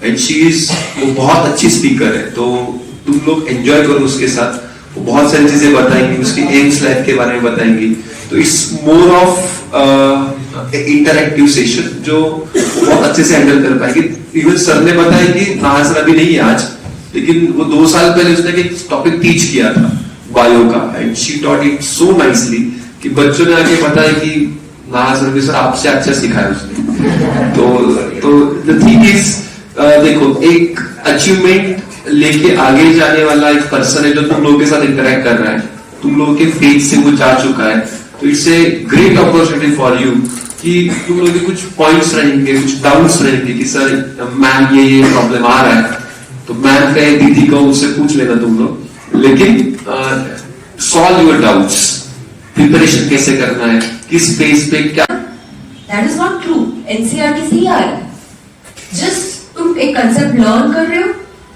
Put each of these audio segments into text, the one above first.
And वो बहुत अच्छी स्पीकर है, तो तुम लोग एंजॉय करो उसके साथ। वो बहुत सारी चीजें बताएंगी, उसकी एम्स लाइफ के बारे में बताएंगी। तो it's more of interactive session जो बहुत अच्छे से हैंडल कर पाएगी। इवन सर ने बताया कि नाहा सर अभी नहीं है आज, लेकिन वो 2 साल पहले उसने एक टॉपिक टीच किया था बायो का, and she taught it so nicely कि बच्चों ने आके बताया कि नाहा सर आपसे अच्छा सिखाया उसने। तो द थिंग इज, देखो एक अचीवमेंट लेके आगे जाने वाला एक पर्सन है जो तुम लोगों के साथ इंटरेक्ट कर रहा है, तुम लोगों के फेज से वो जा चुका है। तो it's a great opportunity for you कि तुम लोगों के कुछ पॉइंट्स रहेंगे, कुछ डाउट्स रहेंगे कि सर मैम ये प्रॉब्लम आ रहा है, तो मैम कहे दीदी को उससे पूछ लेना तुम लोग, लेकिन सॉल्व योर डाउट्स। प्रिपरेशन कैसे करना है, किस पेज पे क्या। That is not true. NCERT से ही आ रहा है। जस्ट तुम एक कंसेप्ट लर्न कर रहे हो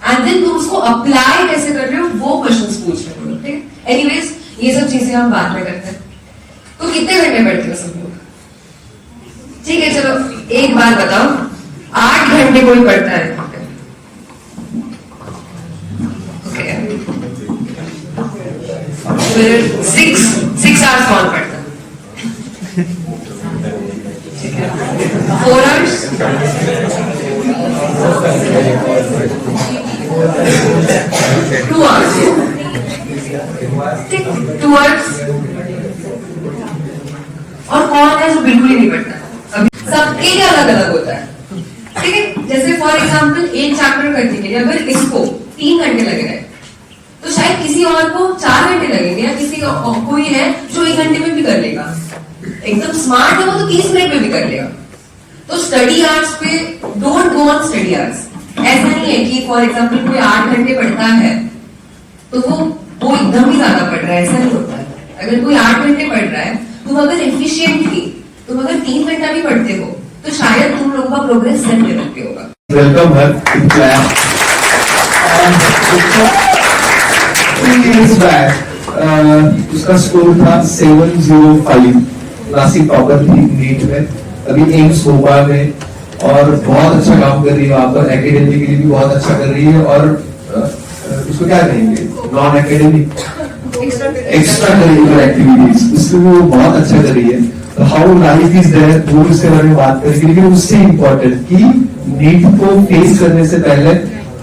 एंड देन तुम उसको अप्लाई कैसे कर रहे हो वो क्वेश्चंस पूछ रहे हो। ठीक है, एनीवेज ये सब चीजें हम बाद में करते हैं। तो कितने घंटे पढ़ते हो सब लोग? ठीक है, चलो एक बार बताओ, 8 घंटे कोई पढ़ता है? फिर 6 आवर्स कौन पढ़ता है? 4 आवर्स? 2 आवर्स? 2 आवर्स? और कौन है जो बिल्कुल ही नहीं पढ़ता? अभी सबके लिए अलग अलग होता है। ठीक है, जैसे फॉर एग्जाम्पल एक चैप्टर करने के लिए अगर इसको 3 घंटे लगे रहे, तो शायद किसी और को 4 घंटे लगेंगे, या किसी कोई है जो 1 घंटे में भी कर लेगा। एकदम स्मार्ट है वो तो 30 मिनट में भी कर लेगा। तो स्टडी आवर्स पे don't go on study hours. ऐसा नहीं है कि फॉर एग्जाम्पल कोई 8 घंटे पढ़ता है तो वो एकदम ही ज्यादा पढ़ रहा है, ऐसा नहीं होता है। अगर कोई 8 घंटे पढ़ रहा है, तुम अगर एफिशिएंटली तुम अगर 3 घंटा भी पढ़ते हो तो शायद तुम लोगों का प्रोग्रेस 10 लेवल पे होगा। वेलकम हर उसका स्कोर था 705, नासिक टॉपर थी नीट में, अभी एम्स भोपाल में, और बहुत अच्छा काम कर रही है वहां पर। एकेडमिकली भी बहुत अच्छा कर रही है, और उसको क्या कहेंगे, non academic extra curricular activities उसमें वो बहुत अच्छा कर रही है। हाउ लाइफ इज देयर वो उसके बारे में बात करेंगे, लेकिन उससे इम्पोर्टेंट कि नीट को फेस करने से पहले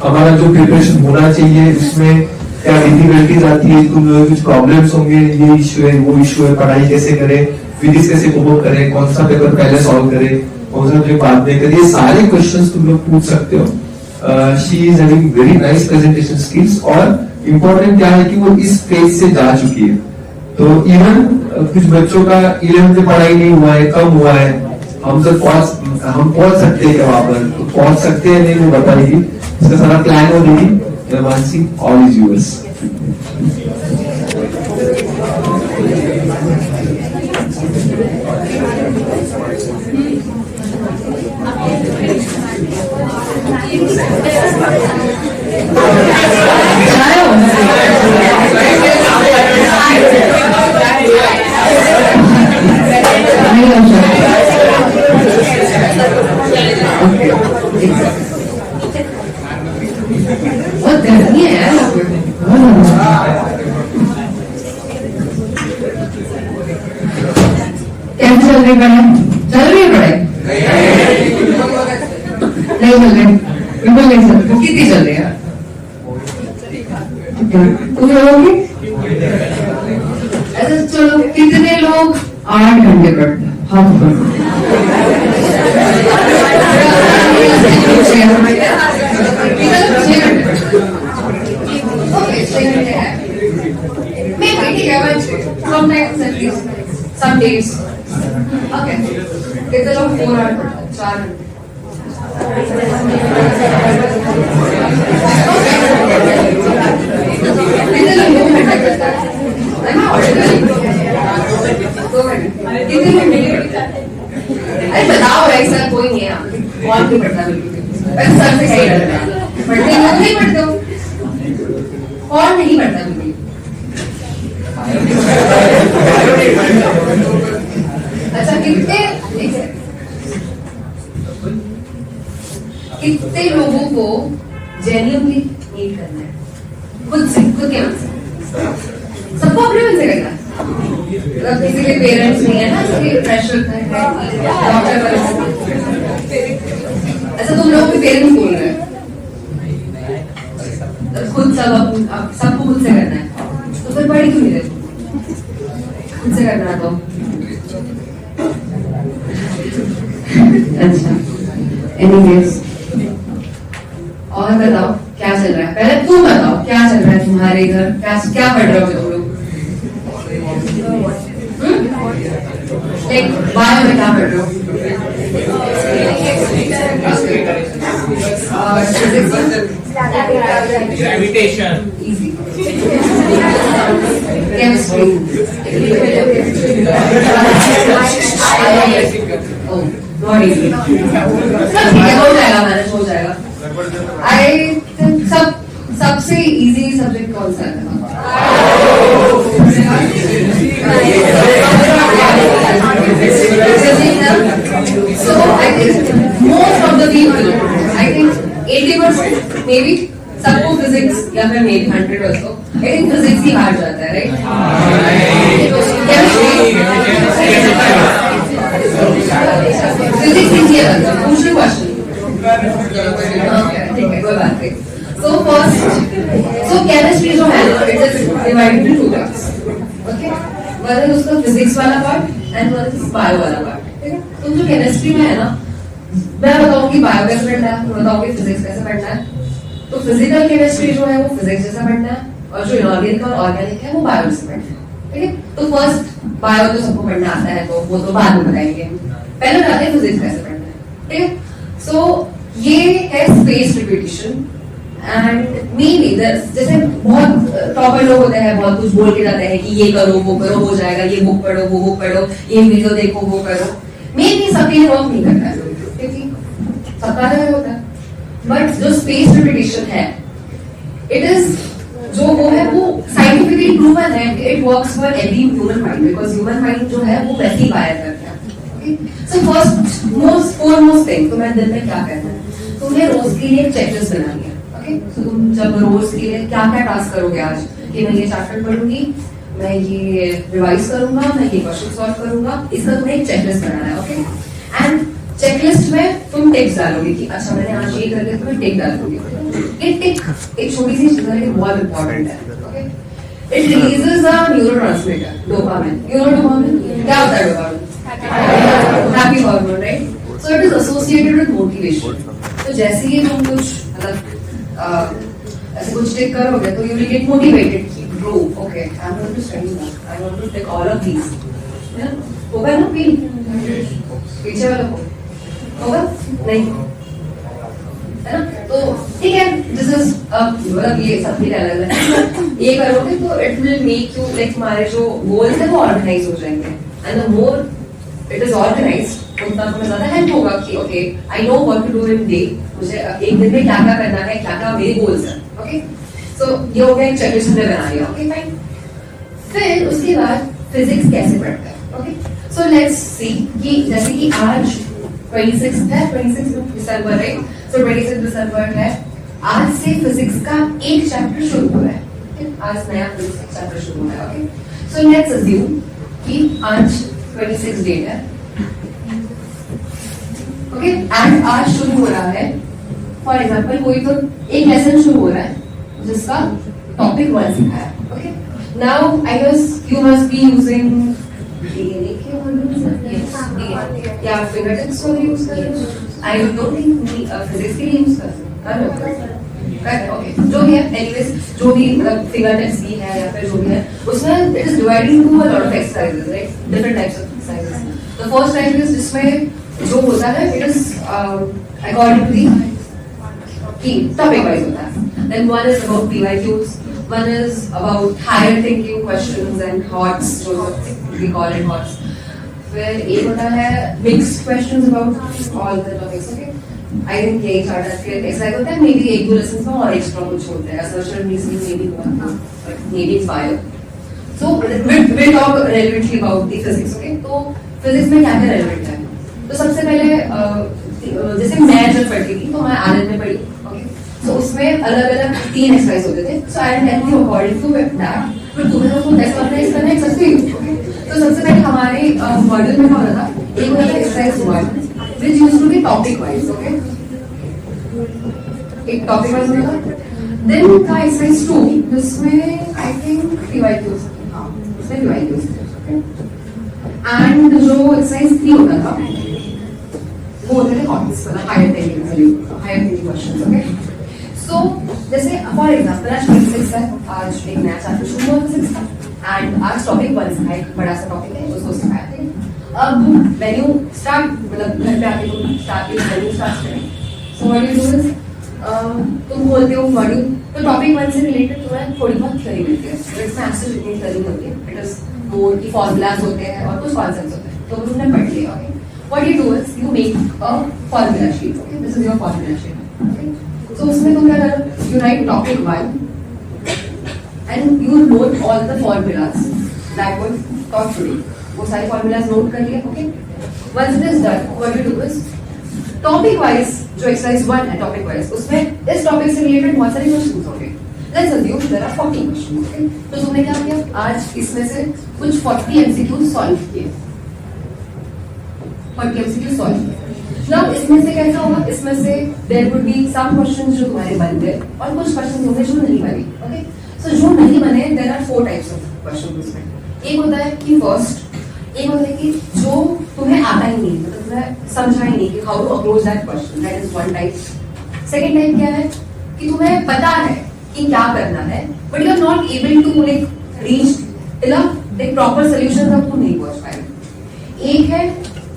हमारा जो प्रिपरेशन होना चाहिए उसमें क्या डिफिकल्टीज आती है, तुम लोग कुछ प्रॉब्लम्स होंगे, ये इश्यू है वो इश्यू है, पढ़ाई कैसे करें, विधिस कैसे कोप करें, कौन सा पेपर पहले सॉल्व करें, कौन सा पेपर बाद में करें, ये सारे क्वेश्चंस तुम लोग पूछ सकते हो। She is having very nice presentation skills, और इम्पोर्टेंट क्या है कि वो इस फेज से जा चुकी है। तो इवन कुछ बच्चों का 11th में पढ़ाई नहीं हुआ है, कम हुआ है, हम पहुंच सकते हैं क्या वहां पर, तो पहुंच सकते हैं नहीं वो बताएगी, इसका सारा प्लान हो देगी। Mansi, all is yours. बहुत गर्मी है यार। कैसे चल रही पढ़ाई? चल रही है पढ़ाई? नहीं चल रही, बिल्कुल नहीं चल रही। कितनी चल रही है? तुम लोगों की? ऐसा चलो, कितने लोग 8 घंटे पढ़ते हैं? हाथ ऊपर। Some days. Okay. कितने लोग 4 आवर्स? 4 घंटे। कितने लोग 2 घंटे करते हैं? कितने घंटे? अरे बताओ ऐसा कोई नहीं है, कौन नहीं पढ़ता बिल्कुल। सर से सही लगता है, पढ़ते हो नहीं पढ़ते हो? कौन नहीं पढ़ता बिल्कुल? अच्छा, कितने कितने लोगों को जेन्युइनली नीड करना है खुद से, खुद के मन से, सबको अपने मन से करना है। मतलब किसी के पेरेंट्स नहीं है ना, किसी प्रेशर है डॉक्टर बनो, ऐसा तुम लोग भी पेरेंट्स बोल रहे हैं, खुद सबको खुद से करना है, तो फिर पढ़ी क्यों नहीं रहे? खुद से करना तो अच्छा। एनीवेज, और बताओ क्या चल रहा है? पहले तुम बताओ क्या चल रहा है तुम्हारे इधर, क्या पढ़ रहे हो तुम लोग? बायो में क्या पढ़ रहे हो? Gravitation, easy. Chemistry, not easy. ठीक है, हो जाएगा, मैनेज हो जाएगा। आई थिंक सबसे इजी सब्जेक्ट कौन सा है? So I think most of the people, I think 80% maybe सबको फिजिक्स या फिर maybe 100 also, I think physics ही हार जाता है, right? फिजिक्स इजी है, पूछ लो क्वेश्चन। ठीक है, कोई बात नहीं। So first, so chemistry जो है ना, it is divided into two parts, okay? One is उसका फिजिक्स वाला part and one is bio वाला पार्ट। ठीक है, तुम जो केमिस्ट्री में है ना, मैं बताऊंगी बायो कैसे पढ़ना है, मैं बताऊंगी फिजिक्स कैसे पढ़ना है। तो फिजिकल केमिस्ट्री जो है वो फिजिक्स जैसा पढ़ना है, और जो इनऑर्गेनिक और ऑर्गेनिक है वो बायो जैसा पढ़ना है। ठीक है, तो फर्स्ट बायो तो सबको पढ़ना आता है, तो वो तो बाद में बताएंगे, पहले बताते हैं फिजिक्स कैसे पढ़ना है। ठीक है, सो ये है स्पेस रिपीटिशन एंड मेनली जैसे बहुत टॉपर लोग होते हैं, बहुत कुछ बोल के जाते हैं कि ये करो वो करो हो जाएगा, ये बुक पढ़ो वो बुक पढ़ो, ये वीडियो देखो वो करो। मेनली सबके लिए वर्क नहीं करता है, क्योंकि सबका अलग होता है। बट जो स्पेस रिपीटिशन है, इट इज जो वो है वो साइंटिफिकली प्रूवन है, it works for every human mind, because human mind जो है वो वैसे ही वायर करता है। So first most foremost thing तुम्हें दिन में क्या करना है, तुम्हें रोज के लिए एक चेकलिस्ट बनानी है। तो तुम जब रोज के लिए क्या क्या टास्क करोगे आज, कि मैं ये चैप्टर पढ़ूंगी, मैं ये रिवाइज करूंगा, मैं ये क्वेश्चन सॉल्व करूंगा, इसका तुम्हें एक चेकलिस्ट बनाना है। ओके, एंड चेकलिस्ट में तुम टिक्स डालोगे कि अच्छा मैंने आज ये कर दिया, तो मैं टिक डालूंगी। ये टिक एक छोटी सी चीज है, बहुत इंपॉर्टेंट है। Okay, it releases a neurotransmitter dopamine. You know dopamine क्या होता है? Dopamine happy hormone, right? So it is associated with motivation. तो जैसे ही तुम कुछ मतलब ऐसे कुछ टिक करोगे तो यू विल गेट मोटिवेटेड कि bro okay I am going to study now, I want to tick all of these. होगा ना फील पीछे वाला को होगा नहीं है ना? तो ठीक है, दिस इज मतलब ये सबके अलग अलग है। ये करोगे तो it will make you like तुम्हारे जो गोल्स है वो ऑर्गेनाइज हो जाएंगे, and the more it is organised उतना तुम्हें ज्यादा हेल्प होगा कि okay I know what to do in day, मुझे एक दिन में क्या क्या करना है, क्या क्या मेरे गोल्स हैं। ओके, सो ये हो गया एक चेकलिस्ट हमने बना लिया। ओके फाइन, फिर उसके बाद फिजिक्स कैसे पढ़ते हैं। ओके, सो लेट्स सी कि जैसे कि आज 26 है, 26 दिसंबर, राइट? सो 26 दिसंबर है, आज से फिजिक्स का एक चैप्टर शुरू हो रहा है। आज नया फिजिक्स चैप्टर शुरू हो रहा है। ओके, सो लेट्स अज्यूम कि आज 26 डेट है। ओके, एंड आज शुरू हो रहा है, फॉर एग्जाम्पल कोई तो एक लेसन शुरू हो रहा है जिसका टॉपिक 1 सिखाया। Okay, now I guess you must be using DNA के या फिंगरटिप्स को यूज कर रहे हो। आई डोंट थिंक फिजिक्स के लिए यूज कर रहे हो। ओके, जो भी है एनीवेज, जो भी मतलब फिंगरटिप्स भी है या फिर जो भी है, उसमें it is divided into a lot of exercises, right? Different types of exercises. The first type is जिसमें जो होता है it is according to the topic wise होता है। Then one is about PYQs, one is about higher thinking questions and thoughts, जो we call it thoughts. फिर एक होता है mixed questions about all the topics. Okay, I think यही chart है। फिर एक्सरसाइज होता है, मे बी 1-2 लेसन में और एक्स्ट्रा कुछ होता है, social reasoning may be bio. So will talk relevantly about the physics. Okay, तो फिजिक्स में क्या क्या रेलेवेंट है? तो सबसे पहले जैसे मैं जब पढ़ती थी तो मैं आदत में पढ़ी, ओके, तो उसमें अलग अलग 3 एक्सरसाइज होते थे, so I am telling you according to that, फिर तुम्हें उसको टेस्ट ऑर्गेनाइज करना है सबसे, ओके। तो सबसे पहले हमारे मॉड्यूल में क्या होता था, एक होता था exercise 1 which used to be topic wise, okay, एक टॉपिक वाइज होता था। देन था एक्सरसाइज 2 जिसमें आई थिंक पीवाईक्यूज, हां उसमें पीवाईक्यूज, ओके। एंड जो एक्सरसाइज 3 होता था वो होते थे टॉपिक्स वाला हायर थिंकिंग क्वेश्चंस, ओके। सो जैसे फॉर एग्जांपल आज 26 है, आज एक नया चैप्टर शुरू हुआ 26 का, एंड आज टॉपिक 1 है, एक बड़ा सा टॉपिक है उसको सिखाया था। अब व्हेन यू स्टार्ट, मतलब घर पे आके तुम स्टार्ट करें, सो व्हाट यू डू इज तुम बोलते हो मॉड्यूल, तो टॉपिक 1 से रिलेटेड तुम्हें थोड़ी बहुत थ्योरी मिलती है, इसमें एक्चुअली जितनी थ्योरी होती है इट इज मोर की फॉर्मूलाज होते हैं और कुछ कॉन्सेप्ट्स होते हैं, तो तुमने पढ़ लिया, okay. What you do is you make a formula sheet, okay, this is your formula sheet, okay. So उसमें तुम क्या करो, you write topic 1 and you note all the formulas that were taught today, वो सारे formulas note कर लिए, okay. Once it is done, what you do is topic wise जो exercise 1 है टॉपिक वाइज, उसमें इस टॉपिक से रिलेटेड बहुत सारे क्वेश्चंस होंगे, let's assume there are 40 questions, okay. तो तुमने क्या किया, आज इसमें से कुछ 40 एमसीक्यूज सॉल्व किए, 40 एमसीक्यूज सॉल्व किए। नाउ इसमें से कैसा होगा, इसमें से there would be some questions जो तुम्हारे बन गए और कुछ क्वेश्चंस होंगे जो नहीं बने, ओके। सो जो नहीं बने there are 4 types of questions उसमें। एक होता है कि फर्स्ट, एक होता है कि जो तुम्हें आता ही नहीं, मतलब तुम्हें समझा ही नहीं कि how to approach that question, that is one type. Second type क्या है कि तुम्हें पता है कि क्या करना है but you are not able to like reach एक प्रॉपर सोल्यूशन तक तुम नहीं पहुंच पाए। एक है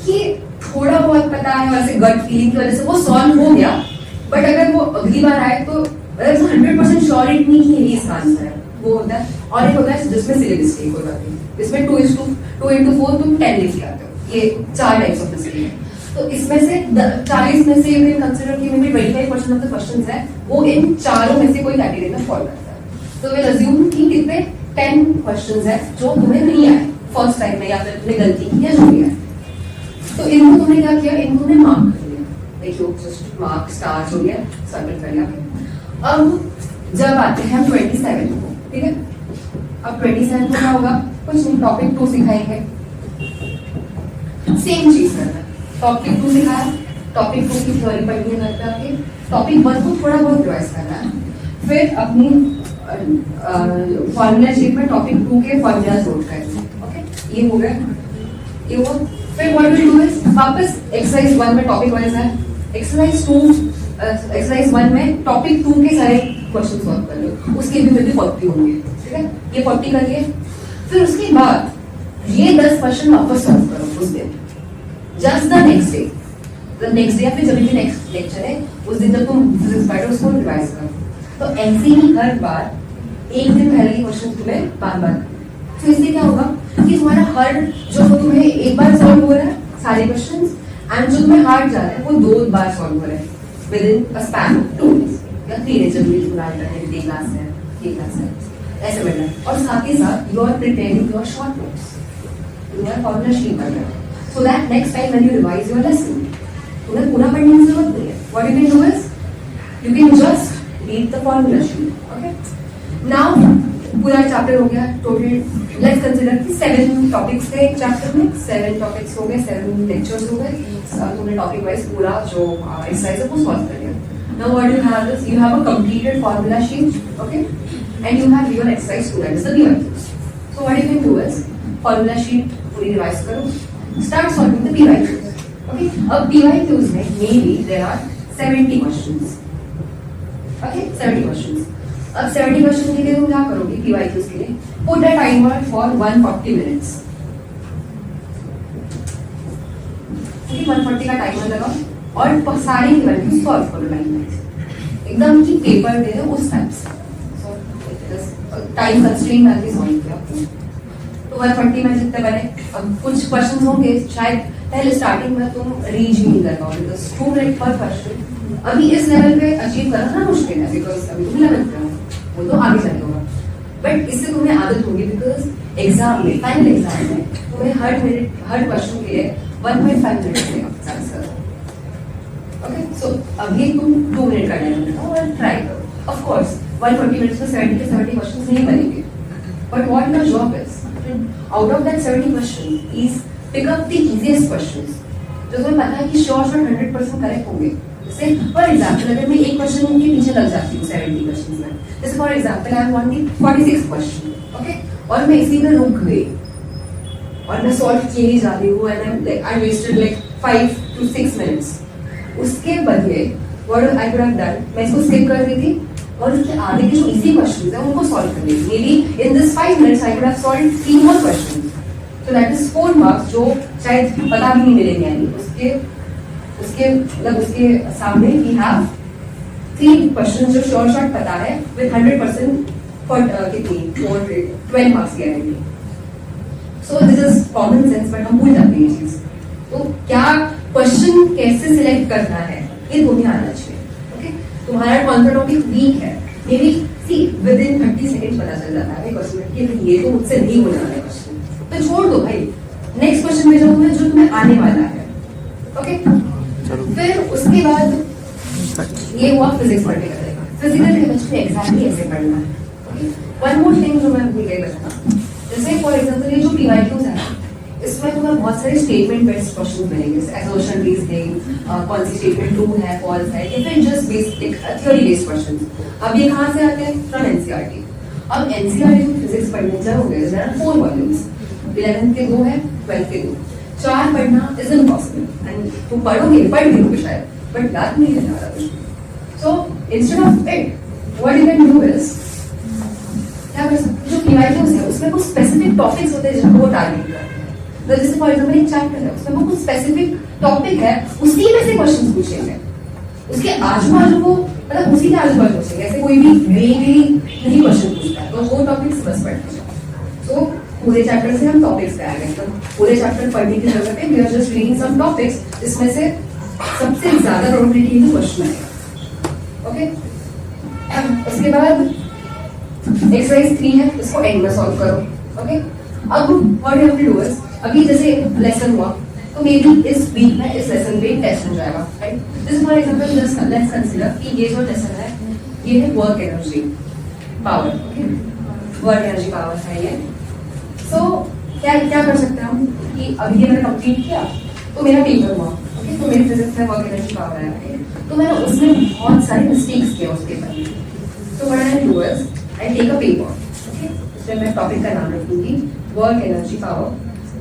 कि थोड़ा बहुत पता है और ऐसे गट फीलिंग की वजह से वो सॉल्व हो गया, बट अगर वो अगली बार आए तो 100% श्योरिटी नहीं कि यही इसका आंसर है, वो होता है। और एक होता है जिसमें सिली मिस्टेक हो जाती है, इसमें 2:4 तुम 10 लिख के आते हो, ये 4 टाइप्स ऑफ मिस्टेक है। तो इसमें से 40 में से यू कैन कंसीडर कि may be 25% of the questions है वो इन चारों में से कोई कैटेगरी में फॉल करता है। तो विल अज्यूम कि कितने 10 क्वेश्चंस है जो तुम्हें नहीं आए फर्स्ट टाइम में, या फिर तुमने गलती की या जो भी है, तो इनको तुमने क्या किया, इनको तुमने मार्क कर लिया, देखियो जस्ट मार्क स्टार हो गया, सर्कल कर लिया। अब जब आते हैं हम 27 को, ठीक है, अब 27 को क्या होगा, कुछ नहीं, टॉपिक 2 सिखाएंगे, सेम चीज करना है। टॉपिक 2 सिखाया, टॉपिक 2 की थ्योरी पढ़नी है घर पे आके, टॉपिक 1 को थोड़ा बहुत रिवाइज करना है, फिर अपनी फॉर्मूला शीट में टॉपिक 2 के फॉर्मूलाज नोट करने हैं, ओके। ये हो गया, ये हुआ। फिर व्हाट विल डू इज वापस एक्सरसाइज 1 में टॉपिक वाइज है, एक्सरसाइज 1 में टॉपिक 2 के सारे क्वेश्चन सॉल्व कर लो, उसके भी मेरे 40 होंगे, ठीक है, ये 40 करिए। फिर उसके बाद ये 10 क्वेश्चन वापस सॉल्व करो उस दिन, जस्ट द नेक्स्ट डे या फिर जब भी नेक्स्ट लेक्चर है उस दिन जब तुम फिजिक्स पढ़ो उसको रिवाइज करो। तो ऐसे ही हर बार एक दिन पहले के क्वेश्चन तुम्हें बार-बार, तो इससे क्या होगा कि तुम्हारा हर जो तुम्हें एक बार सॉल्व हो रहा है सारे क्वेश्चंस, एंड जो तुम्हें हार्ड जा रहा है वो 2 बार सॉल्व हो रहा है with in a span of 2 days या 3 डेज, जब भी तुम्हारा अल्टरनेट क्लास है, ये क्लास है, ऐसे बढ़ना है। और साथ ही साथ you are preparing your short notes, you are formula sheet कर रहे हो, so that next time when you revise your lesson तुम्हें पूरा पढ़ने की जरूरत नहीं है। What you can do is you can just read the formula sheet, okay. Now पूरा चैप्टर हो गया टोटल, लेट्स कंसीडर कि 7 टॉपिक्स थे एक चैप्टर में, 7 टॉपिक्स हो गए, 7 लेक्चर्स हो गए, तुमने टॉपिक वाइज पूरा जो एक्सरसाइज है वो सॉल्व कर लिया। Now what you have is you have a completed formula sheet, okay, and you have your exercise 2 that is the PYQs. So what you can do is formula sheet पूरी revise करो, start solving the PYQs, okay. अब PYQs में mainly there are 70 questions, okay, 70 questions. अब 70 question के लिए तुम क्या करोगे पीवाईक्यूज के लिए, put a timer for 140 minutes, ठीक है, 140 का टाइमर लगाओ और सारे पीवाईक्यूज सॉल्व करो लाइन वाइज, एकदम की पेपर दे दो उस टाइप से, टाइम कंस्ट्रेंट करके सॉल्व किया। तो 140 में जितने बने, अब कुछ क्वेश्चन होंगे शायद पहले स्टार्टिंग में तुम रीच नहीं कर पाओगे, बिकॉज 2 मिनट पर क्वेश्चन अभी इस लेवल पे अचीव करना ना मुश्किल है, बिकॉज अभी तुम 11th में हो, वो तो आगे चल होगा, बट इससे तुम्हें आदत होगी, बिकॉज एग्जाम में, फाइनल एग्जाम में तुम्हें हर क्वेश्चन के लिए 1.5 मिनट लगेगा आंसर, अभी तुम 2 मिनट का टाइम बताओ और ट्राई करो। ऑफ कोर्स 140 मिनट्स में 70 के 70 क्वेश्चंस नहीं बनेंगे, but what your job is, out of that 70 question is pick up the easiest questions जो तुम्हें पता है कि श्योर 100% करेक्ट होंगे। जैसे फॉर एग्जांपल अगर मैं एक क्वेश्चन के पीछे लग जाती हूँ 70 क्वेश्चंस में, जैसे for example I want the 46 question, okay, और मैं इसी में रुक गई और मैं सॉल्व किए ही जा रही हूँ and I wasted like 5 to 6 minutes. उसके बदले what I could have done, मैं इसको स्किप कर देती और उसके आगे के जो इजी क्वेश्चंस हैं उनको सॉल्व कर लेती। May be in this 5 minutes I could have solved 3 more questions, so that is 4 marks जो शायद पता भी नहीं मिलेंगे। यानी उसके मतलब उसके सामने we have 3 क्वेश्चंस जो श्योर शॉर्ट पता है with 100% for कितनी 12 marks guarantee. So this is common sense, but हम भूल जाते हैं ये चीज। तो क्या क्वेश्चन कैसे सिलेक्ट करना है ये तुम्हें आना चाहिए। ओके, तुम्हारा कौन सा टॉपिक वीक है, maybe see within 30 seconds पता चल जाता है क्वेश्चन कि ये तो मुझसे नहीं होने वाला क्वेश्चन, तो छोड़ दो भाई, नेक्स्ट क्वेश्चन में जाऊंगा जो तुम्हें आने वाला है। ओके, फिर उसके बाद ये हुआ फिजिक्स पढ़ने का तरीका। फिजिकल केमिस्ट्री एग्जैक्टली ऐसे पढ़ना है। ओके, वन मोर थिंग जो मैं भूल गई बताना, जैसे फॉर एग्जांपल ये जो पीवाईक्यूज है इसमें तुम्हें बहुत सारे स्टेटमेंट बेस्ड क्वेश्चन मिलेंगे, एसर्शन रीजनिंग, कौन सी स्टेटमेंट ट्रू है फॉल्स है, या फिर just basic theory based questions. अब ये कहां से आते हैं? From NCERT. अब एनसीईआरटी में फिजिक्स पढ़ने जाओगे, देयर आर 4 वॉल्यूम्स, 11th के 2 है, 12th के 2, 4 पढ़ना इज इम्पॉसिबल एंड तुम पढ़ोगे पढ़ भी लोगे शायद, बट याद नहीं रहने वाला कुछ। So instead of it what you can do is, क्या कर सकते हो, जो पीवाईक्यूज है उसमें कुछ स्पेसिफिक टॉपिक्स होते हैं जिनको वो टारगेट करते हैं। तो जैसे फॉर एग्जांपल एक चैप्टर है उसमें वो कुछ स्पेसिफिक टॉपिक है, उसी में से क्वेश्चंस पूछेंगे, उसके आजू बाजू को मतलब उसी के आजू बाजू पूछेंगे, ऐसे कोई भी वेगली नहीं क्वेश्चन पूछता है। तो वो टॉपिक्स बस पढ़ते हैं। तो पूरे चैप्टर से हम टॉपिक्स पे आ गए, तो पूरे चैप्टर पढ़ने की जरूरत है, we are just reading some topics जिसमें से सबसे ज्यादा प्रोबेबिलिटी है क्वेश्चन आएगा। ओके, उसके बाद एक्सरसाइज 3 है, इसको एंड में सॉल्व करो। ओके, अब what you have to do is, अभी जैसे लेसन हुआ तो मे बी इस वीक में इस लेसन पे टेस्ट हो जाएगा, राइट। जैसे फॉर एग्जांपल लेट्स कंसीडर कि ये जो लेसन है ये है work energy power. Okay, work energy power है ये। सो क्या कर सकते हैं हम कि अभी ये मैंने कंप्लीट किया तो मेरा पेपर हुआ। ओके, तो मेरी फिजिक्स में वर्क एनर्जी पावर है, तो मैंने उसमें बहुत सारे मिस्टेक्स किए उसके पेपर में। तो what I do is I take a paper, okay, उसमें मैं टॉपिक का नाम रखूंगी वर्क एनर्जी पावर।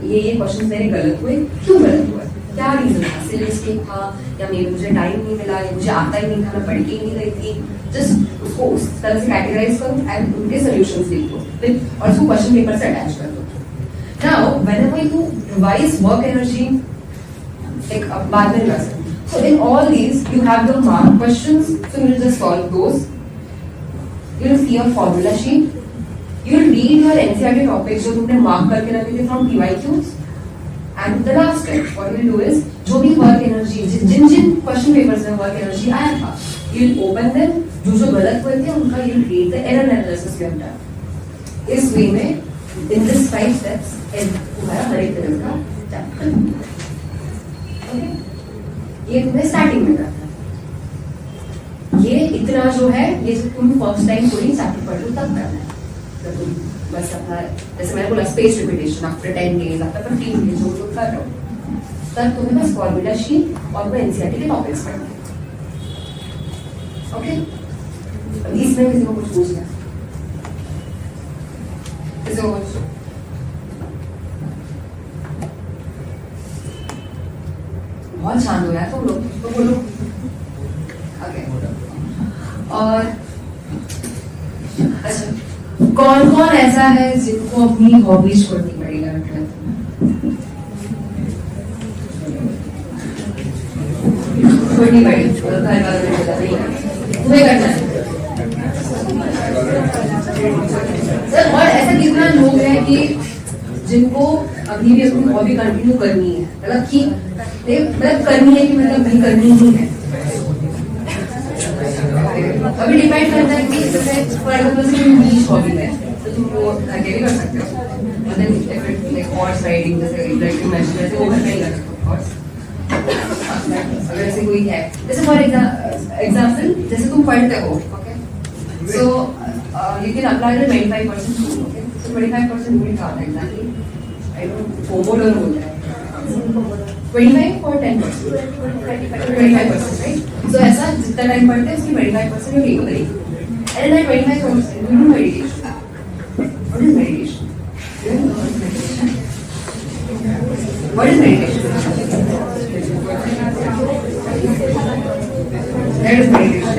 ये क्वेश्चन मेरे गलत हुए, क्यों गलत हुए, क्या रीजन था, सिली मिस्टेक था या मेरे मुझे टाइम नहीं मिला या मुझे आता ही नहीं था, मैं पढ़ के ही नहीं गई थी। जस्ट उसको उस तरह से कैटेगराइज करो एंड उनके सॉल्यूशंस लिख दो और उसको क्वेश्चन पेपर से अटैच कर दो। Now whenever you revise work energy एक बाद में lesson, so in all these you have the mark questions, so you will just solve those. You will see a formula sheet, you will read your NCERT topics जो तुमने mark करके रखे थे from PYQs, and the last step what you will do is जो भी work energy जिन question papers में work energy आया था you will open them, जो गलत हुए थे उनका you will read the error analysis you have done। इस way में in this 5 steps तुम्हारा हर एक तरह का चैप्टर, ओके, ये तुम्हें स्टार्टिंग में करना है। ये इतना जो है ये जो तुम फर्स्ट टाइम कोई चैप्टर पढ़ लो तब करना है। तो तुम बस अपना जैसे मैंने बोला space repetition after 10 days after 15 days जो तुम कर रहे हो तब तुम्हें बस फॉर्मूला शीट और वो एनसीईआरटी के टॉपिक्स पढ़ने हैं। ओके, इसमें किसी को कुछ पूछना है, किसी को कुछ बहुत शांत हो यार तुम लोग, तो बोलो। ओके, और अच्छा कौन कौन ऐसा है जिनको अपनी हॉबीज छोड़नी पड़ेगा? छोड़नी पड़ेगी, घर वालों ने बोला नहीं तुम्हें करना है सर। और ऐसा कितना लोग हैं कि जिनको अभी भी अपनी हॉबी कंटिन्यू करनी है, मतलब कि मतलब करनी है कि मतलब नहीं करनी ही है। अभी डिपेंड करता है कि जैसे फॉर एग्जांपल से तुम नीश हॉबी में तो तुम वो घर के भी कर सकते हो, मतलब लाइक हॉर्स राइडिंग जैसे लाइक यू मेंशन, जैसे वो घर में ही कर सकते हो हॉर्स। अगर ऐसे कोई है, जैसे फॉर एग्जाम्पल जैसे तुम पढ़ते हो, okay, so you can apply the 25% rule, okay, so 25% rule क्या होता है एग्जैक्टली? आई डोंट पोमोडोरो होता है 25 और 10%, 25%, राइट? सो ऐसा जितना टाइम पढ़ते हैं उसकी 25% you take a break, and that 25% you do meditation. What is meditation? What is meditation? That is meditation.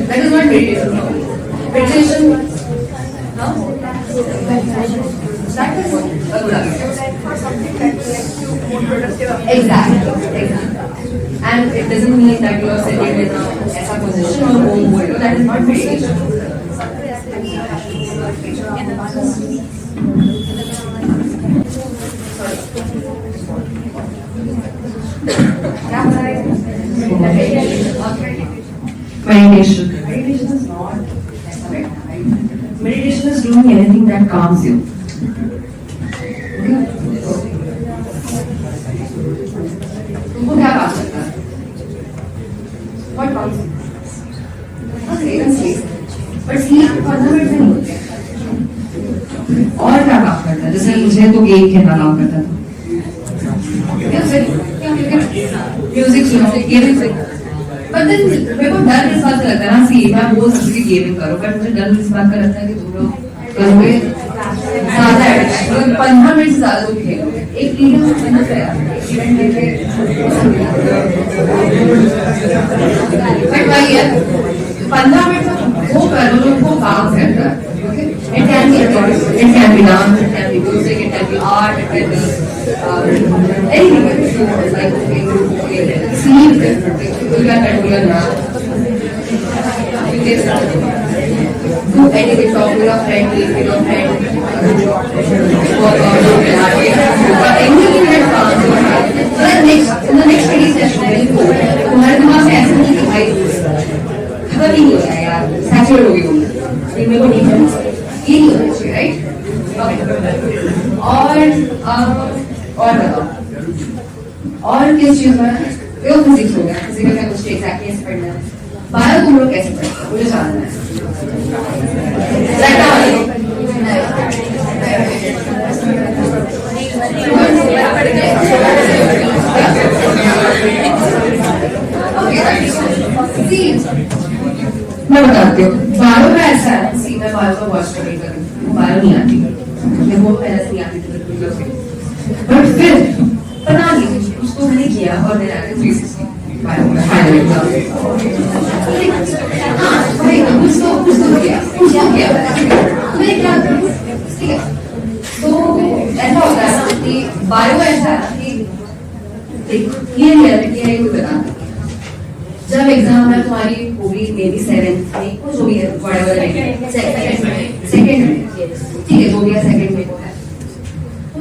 That is not meditation. Meditation. No? That is a good idea. Exactly. And it doesn't mean that you are sitting in a position or home world. That is not meditation. Meditation. Meditation is not meditation is doing anything that calms you. तुमको क्या काम करता है? What comes? Okay, sleep. But sleep fundamental नहीं होते हैं। और क्या काम करता है? जैसे मुझे तो गेम खेलना काम करता था। म्यूजिक सुनो, गेमिंग सुनो। पर देन मेरे को डर इस बात का लगता है ना, सी मैं बोल सकती हूँ गेमिंग करो, पर मुझे डर इस बात का लगता है कि तुम लोग करोगे ज्यादा एडिक्शन, 15 मिनट से ज्यादा तुम खेलोगे। एक टीम में बना गया इवेंट लेके, बट वही है 15 मिनट वो करो जो वो काम करता है। It can be dance, it can be music, it can be art, it can be anything. Like sleep, you can control now. You can do anything, talk to your friend, leave with your friend, work out, anything that comes. In the next study session, तुम्हारे दिमाग में ऐसा नहीं कि भाई खत्म ही नहीं हो रहा यार, सैचुरेट हो गई हूँ, मेरे को नहीं करना, ये नहीं होना चाहिए, राइट? और बताओ, और किस चीज में? वो फिजिक्स हो गया, फिजिकल में कुछ एग्जैक्टली ऐसे पढ़ना है। बायो तुम लोग कैसे पढ़ते हो मुझे जानना है। मैं बताती हूँ, बायो का ऐसा है, मैं बायो का वॉच कर रही करूँ, बायो नहीं आती, मुझे वो पहले से नहीं आती थी, बट फिर पता नहीं उसको मैंने किया और मैंने आगे 360 बायो का फाइनल एग्जाम, हाँ भाई कुछ तो किया मैंने क्या ठीक है। तो ऐसा होता है कि बायो ऐसा है कि ये रियलिटी है, कोई बता जब एग्जाम में तुम्हारी होगी मे बी 7th में कुछ हो गया सेकंड में, ठीक है, जो भी है सेकंड में है, तो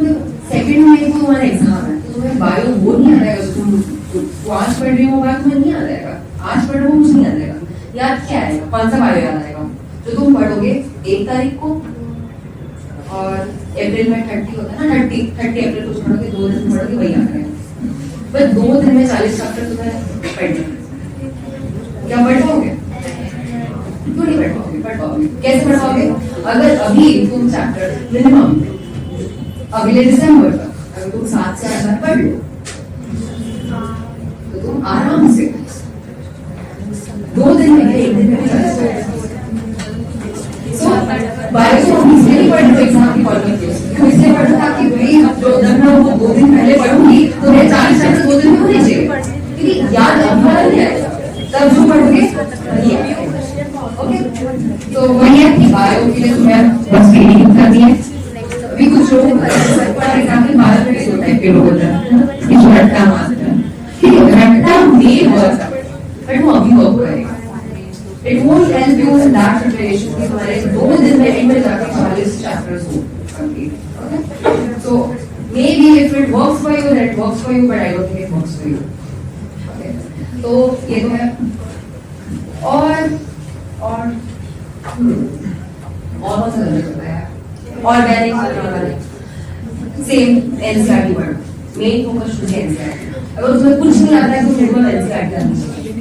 सेकंड में को तुम्हारा एग्जाम है, तो तुम्हें बायो वो नहीं आ जाएगा, तुम आज पढ़ रही हो बायो तुम्हें नहीं आ जाएगा, आज पढ़ रहे हो कुछ नहीं आ जाएगा, याद क्या आएगा? कौन सा बायो याद आएगा? जो तुम पढ़ोगे 1 तारीख को, और अप्रैल में 30 होता है ना, 30 अप्रैल को पढ़ोगे, 2 दिन पढ़ोगे, वही याद रहेगा। बस 2 दिन में 40 चैप्टर तुम्हें पढ़ना, क्या पढ़ पाओगे? क्यों नहीं पढ़ पाओगे? पढ़ पाओगे, कैसे पढ़ पाओगे? अगर अभी तुम चैप्टर मिनिमम अगले दिसंबर तक अगर तुम 7 से 8 पढ़ लो तो तुम आराम से 2 दिन में 1 दिन में बायो को इसलिए नहीं पढ़ना एग्जाम की फॉर्मेट के, क्यों इसलिए पढ़ना ताकि भाई जो मैं वो 2 दिन पहले पढ़ूंगी तो मेरे 40 चैप्टर 2 दिन में होने चाहिए, क्योंकि याद हमारा नहीं आएगा तब जो पढ़ोगे नहीं आएगा। ओके, तो वही है कि बायो के लिए तुम्हें बस रीडिंग करनी है। अभी कुछ लोग फॉर एग्जाम्पल बायो में 2 टाइप के लोग होते हैं, कुछ रट्टा मारते हैं, ठीक है, रट्टा में वर्क बट वो अभी वर्क करेगा, it won't help you in that situation कि तुम्हारे 2 दिन में एंड में जाके 40 चैप्टर्स हो complete. Okay, so maybe if it works for you that works for you, but I don't think it works for you. Okay, तो ये तो है। और कौन सा होता है? Organic same NCERT word, main focus to NCERT. अगर तुम्हें कुछ नहीं आता है तो मेरे को एनसीईआरटी आनी चाहिए।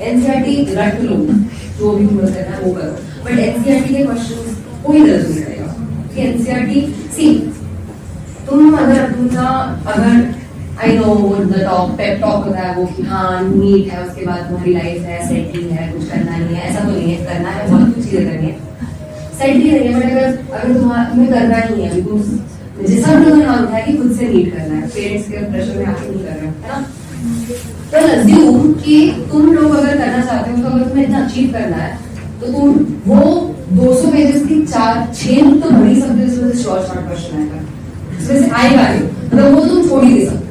एनसीईआरटी रट लो, जो भी तुम्हें करना है वो करो, बट एनसीईआरटी के क्वेश्चन कोई गलत नहीं करेगा। एनसीईआरटी सी तुम अगर I know the talk pep talk होता है वो कि हाँ नीट है, उसके बाद तुम्हारी लाइफ है, सेटलिंग है, कुछ करना नहीं है, ऐसा तो नहीं है, करना है, बहुत कुछ चीजें करनी है, सेटलिंग नहीं है, बट अगर तुम्हें करना नहीं है, अभी तुम जैसा भी तुमने नाम उठाया कि खुद से नीट करना है, पेरेंट्स के प्रेशर में आके नहीं कर रहे हो, है ना, तो अज्यूम कि तुम लोग अगर करना चाहते हो तो अगर तुम्हें इतना अचीव करना है तो तुम वो 200 पेजेस की 4-6 बुक तो पढ़ ही सकते हो, इसमें से शॉर्ट क्वेश्चन आएगा, इसमें से आएगा ही, मतलब वो तुम छोड़ ही दे सकते हो,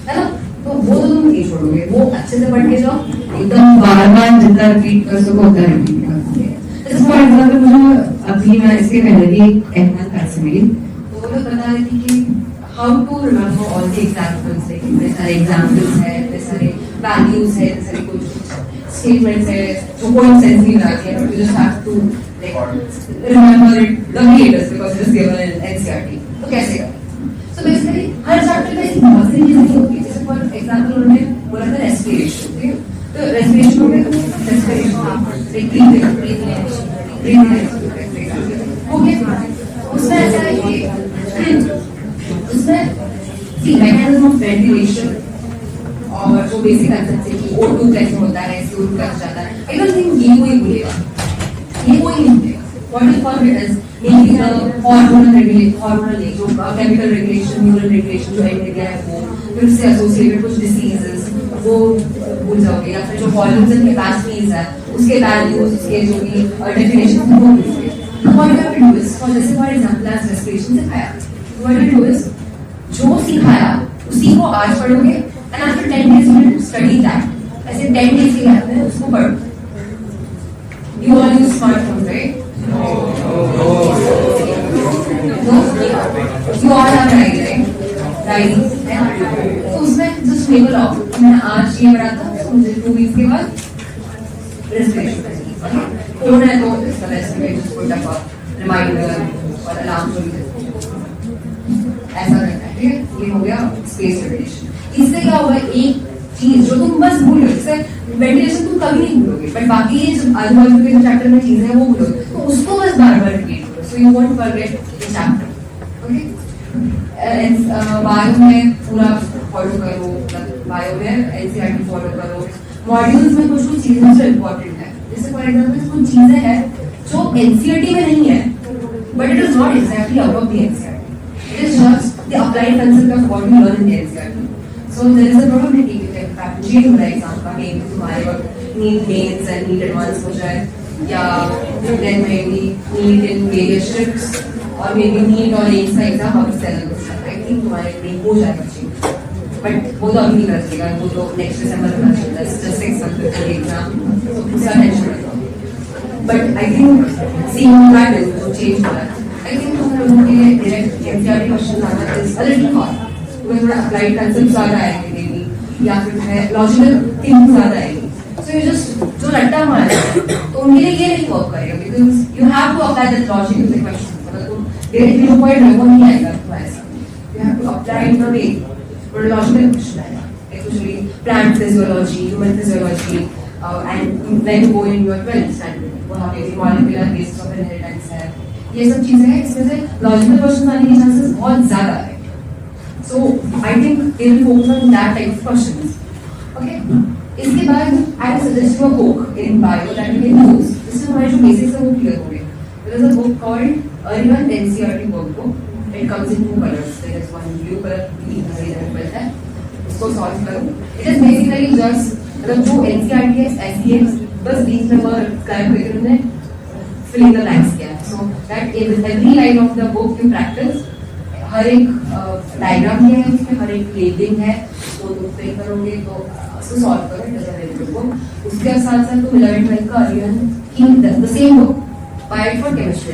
है ना, तो वो तो तुम नहीं छोड़ोगे, वो अच्छे से पढ़ के जाओ, एकदम बार-बार जितना रिपीट कर सको उतना रिपीट कर सकते। जैसे फॉर एग्जांपल मुझे अभी मैं इसके पहले भी एग्जाम कर से मिली, तो वो लोग बता रही थी कि how to remember all the examples, like इतने सारे एग्जांपल्स है, इतने सारे वैल्यूज है, इतने सारे कुछ स्टेटमेंट्स है जो कोई सेंस नहीं बनाती है, but you just have to like remember it the way it is because it is given in NCERT. तो कैसे करें? सो बेसिकली हर चैप्टर में बहुत सारी चीजें होती है, जैसे फॉर एग्जांपल उन्होंने बोला था रेस्पिरेशन, ठीक है, तो रेस्पिरेशन हो गया, रेस्पिरेशन ओके, उसमें ऐसा है कि उसमें सी मैकेनिज्म ऑफ वेंटिलेशन और जो बेसिक कंसेप्ट है कि O2 कैसे होता है, CO2 कैसे जाता है, आई डोंट थिंक ये कोई भूलेगा, ये कोई नहीं भूलेगा। What is called it as maybe the hormonal जो chemical regulation, neural regulation जो एंड गया है वो, फिर उससे associated कुछ diseases वो भूल जाओगे, या फिर जो volumes and capacities है उसके values, उसके जो भी definition वो भूल जाओगे। What you have to do is, for जैसे for example as respiration सिखाया, what you do is जो सिखाया उसी को आज पढ़ोगे and after 10 days you will study that, ऐसे 10 days के बाद में उसको पढ़ो। You all use smartphones, right? No. You all have diary, right? Diary. तो उसमें just label out, मैंने आज ये पढ़ा था, मुझे 2 weeks के बाद respiration करनी है। फोन है तो इसका respiration just put up a reminder और alarm जो भी ऐसा करना है, ठीक है? ये हो गया space regulation। इससे क्या होगा, एक चीज जो तुम बस भूल गए, जैसे वेंटिलेशन तुम कभी नहीं भूलोगे, बट बाकी ये जो आजू बाजू के चैप्टर में चीजें हैं वो भूलोगे, तो उसको बस बार बार रिपीट करो, so you won't forget the chapter, okay. Bio में पूरा फॉलो करो, बायो में एनसीईआरटी फॉलो करो, मॉड्यूल्स में कुछ चीजें जो इम्पोर्टेंट है, जैसे फॉर एग्जाम्पल कुछ चीजें हैं जो एनसीईआरटी में नहीं है, but it is not exactly out of the NCERT, it is just the applied concept of what you learn in the NCERT. So there is a probability that fact change हो रहा है exam का, maybe तुम्हारे वक्त NEET mains and NEET advance हो जाए, या then maybe NEET in various shifts, और maybe नीट और एम्स का एग्जाम वापस चैनल हो सकता है, आई थिंक तुम्हारे लिए हो जाएगा चेंज, बट वो तो अभी नहीं कर सकेगा, वो तो नेक्स्ट दिसंबर में चलता है, जस्ट 6 मंथ का एग्जाम, तो उसका टेंशन मत लो, but I think seeing that is जो चेंज हो रहा है, आई थिंक तुम लोगों के डायरेक्ट एनसीईआरटी क्वेश्चन आना इज अ लिटिल हार्ड, थोड़ा अप्लाइड कंसेप्ट ज्यादा आएंगे मेबी, या फिर है लॉजिकल थिंकिंग ज्यादा आएगी, सो यू जस्ट जो रट्टा मार रहे हैं तो उनके लिए ये नहीं वर्क करेगा, because you have to apply that logic to the question, मतलब तुम डायरेक्टली जो पॉइंट है वो नहीं आएगा तुम्हारे साथ, you have to apply in the way और लॉजिकल क्वेश्चन आएगा, actually plant physiology, human physiology, and when go in your 12th standard वहां पे मॉलिक्यूलर बेसिस ऑफ इनहेरिटेंस है, ये सब चीजें हैं, इसमें से लॉजिकल क्वेश्चन आने के चांसेस बहुत ज्यादा है। So I think they will focus on that type of questions. Okay. इसके बाद I will suggest you a book in bio that you can use. इससे हमारे जो basics है वो clear हो गए. There is a book called Early NCERT workbook. It comes in 2 colors. There is one blue color, green color है. उसको solve करो. It is basically just मतलब जो NCERT है, SEX बस 20 नंबर कैलकुलेटर में fill in the blanks किया. So that every line of the book you practice. हर एक डायग्राम दिया है उसमें, हर एक लेबलिंग है, तो तुम फिल करोगे तो उसको सॉल्व करो, it is a very good book. उसके साथ साथ तुम 11th 12th का अर्लियन की the same book bio for chemistry,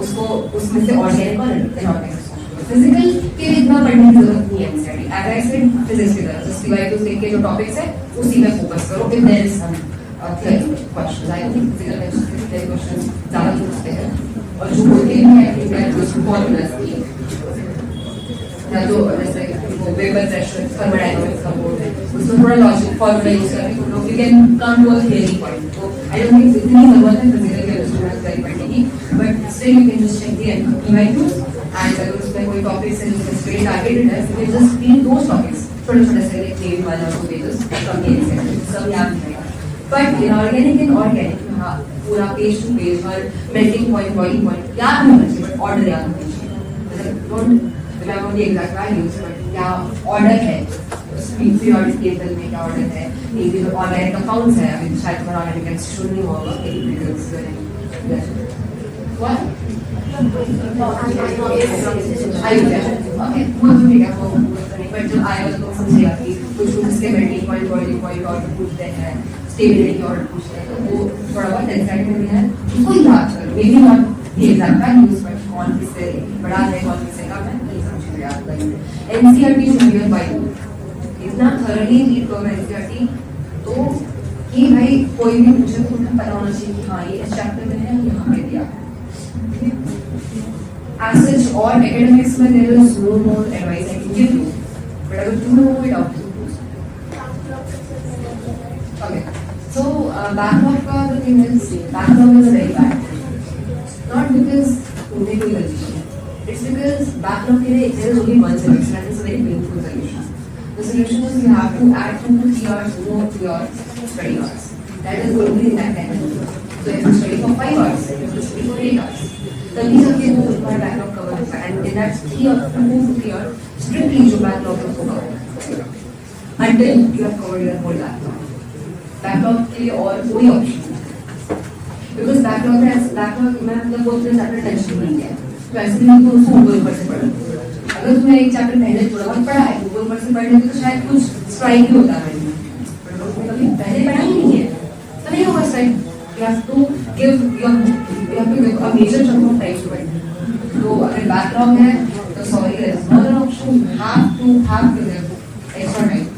उसको उसमें से ऑर्गेनिक और इनऑर्गेनिक फिजिकल के इतना पढ़ने की जरूरत नहीं है NCERT, as I said physics की तरह जस्ट डिवाइड टू के जो टॉपिक्स है उसी में फोकस करो, if there is some questions, I think physical chemistry के क्वेश्चंस ज्यादा पूछते हैं, और जो होते हैं I think that was formulas की या जो जैसे वो वो वेबर प्रेशर थर्मोडायनामिक्स का बोर्ड है, उसमें थोड़ा लॉजिक फॉर्मूला यूज करके तो लोग we can come to a theory point. तो आई डोंट थिंक इतनी जरूरत है फिजिकल केमिस्ट्री पढ़ने की, but still you can just check the MIQs and अगर उसमें कोई टॉपिक्स है जिसमें स्ट्रेट टारगेटेड है, you can just read those topics छोटे छोटे से, like maybe 1 or 2 pages from the section, सब याद रहेगा। बट इनऑर्गेनिक हाँ पूरा पेज टू पेज हर मेल्टिंग पॉइंट बॉइलिंग पॉइंट याद नहीं होना चाहिए, बट ऑर्डर याद होना चाहिए। Don't remember the exact values, but क्या ऑर्डर है पीरियोडिक टेबल में, क्या ऑर्डर है, ये जो ऑनलाइन अकाउंट्स है, अभी शायद तुम्हारा ऑनलाइन अकाउंट शुरू नहीं होगा, बट जब आया तो समझेगा कि कुछ उसके melting point boiling point order पूछते हैं, स्टेबिलिटी ऑर्डर पूछते हैं, तो वो थोड़ा बहुत एग्जैक्ट में है उसको याद करो, may be not exact values but कौन किससे बड़ा है कौन किससे कम है, ये सब चीजें याद करेंगे। एनसीईआरटी शुड बी बाय इतना थॉरली रीड करो एनसीईआरटी, तो कि भाई कोई भी पूछे तो तुम्हें पता होना चाहिए कि हाँ ये इस चैप्टर में है, यहाँ पे दिया। As such, all academics में there is no more advice I can give you, but अगर तुम्हें वो कोई डाउट okay, so backlog का the thing is backlog is very bad, not because तुमने कोई गलती की, it's because backlog के लिए there is only one solution and it's a very painful solution. The solution is you have to add 2 to 3 hours more to your study hours. That is going to be that time. So if you study for 5 hours, you have to study for 8 hours. तभी जाके वो तुम्हारा backlog cover होगा, and in that 3 or 2 to 3 hours strictly जो backlog है उसको cover होगा until you have covered your whole backlog. Backlog के लिए और कोई ऑप्शन नहीं, बिकॉज बैकलॉग में मतलब वो इतने चैप्टर टेंशन नहीं है, तो ऐसे नहीं तो उसको ऊपर से पढ़ो। अगर तुमने एक चैप्टर पहले थोड़ा बहुत पढ़ा है, ऊपर से पढ़ने तो शायद कुछ स्ट्राइक भी होता है, बट उसमें कभी पहले पढ़ा ही नहीं है तो नहीं होगा strike. You have to give a major chunk of time to it. तो अगर backlog है तो sorry there is no other option. You have to give extra time,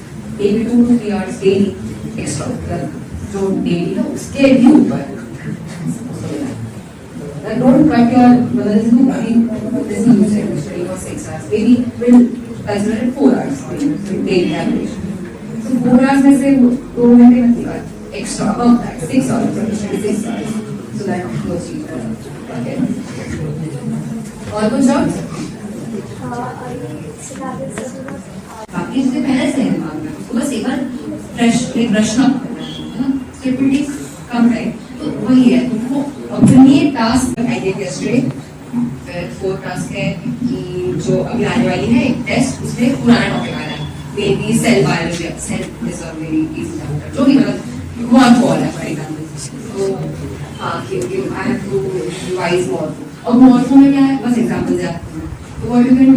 maybe 2 to 3 hours daily extra. जो daily है उसके भी ऊपर। Don't cut your whether this is user study for 6 hours. Maybe we'll consider it 4 hours daily average. So 4 hours में से 2 घंटे मत निकाल extra above that 6 hours, 6 hours, so that goes to okay. और कुछ डाउट्स? बाकी इससे पहले से दिमाग में तो बस एक बार फ्रेश एक ब्रश अप करना है ना, स्टेबिलिटी कम है तो वही है, तुमको अपनी टास्क आई गेव यस्टरडे, फिर 4 टास्क है कि जो अभी आने वाली है एक टेस्ट, उसमें पुराना टॉपिक आ रहा है, maybe cell biology, cell is a very easy chapter, जो भी मतलब Morpho है for example, तो हाँ कि I have to revise morpho, और morpho में क्या है बस एग्जाम्पल है, तो what you can